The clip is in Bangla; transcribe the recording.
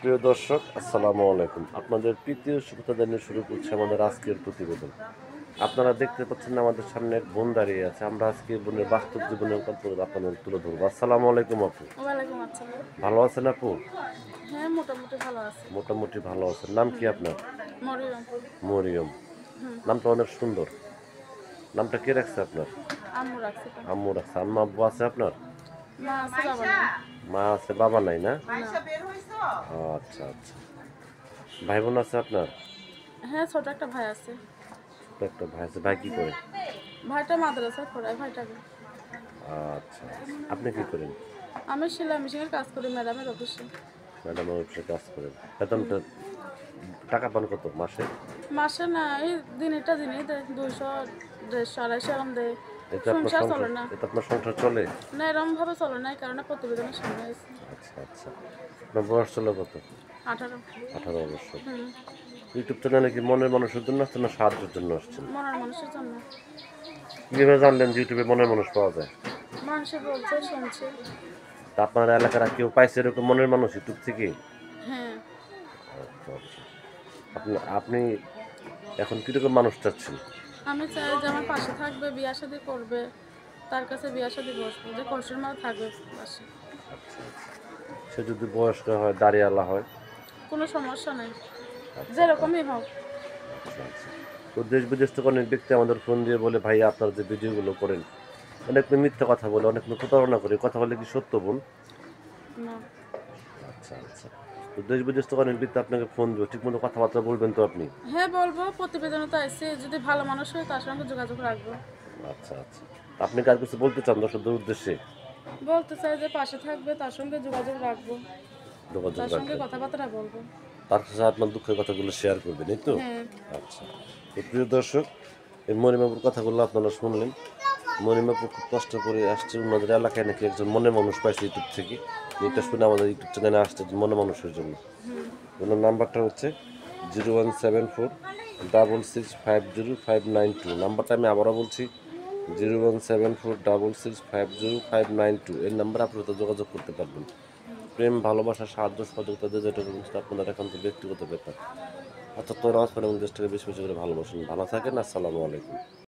সুপ্রিয় দর্শক, আসসালামু আলাইকুম। আপনাদের প্রীতীয় শুভেচ্ছা জানিয়ে শুরু করছি আমাদের আজকের প্রতিবেদন। আপনারা দেখতে পাচ্ছেন আমাদের সামনে এক বোন দাঁড়িয়ে আছে। আমরা আজকে বোনের বাস্তব জীবনের গল্প আপনাদের তুলে ধরবো। আসসালামু আলাইকুম আপু। ওয়ালাইকুম আসসালাম। ভালো আছেন আপু? হ্যাঁ, মোটামুটি ভালো আছি। মোটামুটি ভালো আছেন। নাম কি আপনার? মরিয়ম। মরিয়ম। হুম। নামটা অনেক সুন্দর। নামটা কে রাখছে আপনার? আম্মু রাখছে তো। আম্মু রাখছে। আম্মা আব্বু আছে আপনার? মা আছে, বাবা নাই। মা আছে, বাবা নাই না? না। আচ্ছা আচ্ছা। ভাই বোন আছে আপনার? হ্যাঁ, ছোট একটা ভাই আছে। তো একটা ভাই আছে। ভাই কি করে? ভাইটা মাদ্রাসায় পড়ায় ভাইটাকে। আচ্ছা। আপনি কি করেন? আমি সেলাই মেশিনের কাজ করি ম্যাডামের অফিসে। ম্যাডাম অফিসে কাজ করেন। বেতনটা টাকা পান কত মাসে? মাসে না, এই দিনই দেয় 200, 150, 250 এরকম দেয়। এতে আপনার সংসার সংসার চলে না। এতে আপনার সংসার চলে? না, এরকম ভাবে চলে না, এই কারণে প্রতিবেদনের সামনে আছে। আচ্ছা আচ্ছা। আপনার বয়স চলে কত? 18। 18 বছর। হুম। ইউটিউব চ্যানেলে কি মনের মানুষের জন্য আসছেন না সাহায্যের জন্য আসছেন? মনের মানুষের জন্য। কিভাবে জানলেন যে ইউটিউবে মনের মানুষ পাওয়া যায়? মানুষে বলছে, শুনছে। তা আপনার এলাকার আর কেউ পাইছে এরকম মনের মানুষ ইউটিউব থেকে? হ্যাঁ। আচ্ছা আচ্ছা। আপনি আপনি এখন কিরকম মানুষ চাচ্ছেন? আমি চাই যে আমার পাশে থাকবে, বিয়া শাদী করবে, তার কাছে বিয়া শাদী বসবো, যে কষ্টের মধ্যে থাকবে পাশে। আচ্ছা আচ্ছা। সে যদি বয়স্ক হয়, দাড়িওয়ালা হয়? কোনো সমস্যা নেই, আচ্ছা যেরকমই হোক। আচ্ছা আচ্ছা। তো দেশ বিদেশ থেকে অনেক ব্যক্তি আমাদের ফোন দিয়ে বলে, ভাই আপনারা যে ভিডিওগুলো করেন অনেক মেয়ে মিথ্যা কথা বলে, অনেক মেয়ে প্রতারণা করে, কথা বলে কি সত্য বোন? না। আচ্ছা আচ্ছা। তো দেশ বিদেশ থেকে অনেক ব্যক্তি আপনাকে ফোন দেবে, ঠিক মতো কথাবার্তা বলবেন তো আপনি? হ্যাঁ, বলবো, প্রতিবেদনে তো আইসি, যদি ভালো মানুষ হয় তার সঙ্গে যোগাযোগ রাখবো। আচ্ছা আচ্ছা। আপনি কার কিছু বলতে চান দর্শকদের উদ্দেশ্যে? বলতে চাই যে পাশে থাকবে, তার সঙ্গে যোগাযোগ রাখবো, যোগাযোগ তার সঙ্গে রাখবেন, কথাবার্তা বলবো। তার সাথে আপনার দুঃখের কথাগুলো শেয়ার করবেন, এই তো? হ্যাঁ। আচ্ছা। তো প্রিয় দর্শক, এই মরিমাপুর কথাগুলো আপনারা শুনলেন। মরিমাপুর খুব কষ্ট করে আসছে, ওনাদের এলাকায় নাকি একজন মনে মানুষ পাইছে ইউটিউব থেকে। এটা শুনে আমাদের ইউটিউব চ্যানেলে আসছে মনে মানুষের জন্য। হুম। ওনার নাম্বারটা হচ্ছে 017466500592। নাম্বারটা আমি আবারও বলছি, 017466500592। এই নাম্বারে আপনারা যোগাযোগ করতে পারবেন। প্রেম, ভালোবাসা, সাহায্য সহযোগিতা যে যেটা জিনিসটা আপনাদের একান্ত ব্যক্তিগত ব্যাপার। অর্থাৎ নামাজ পড়েন এবং দেশটাকে বেশি বেশি করে ভালোবাসেন। ভালো থাকেন। আসসালামু আলাইকুম।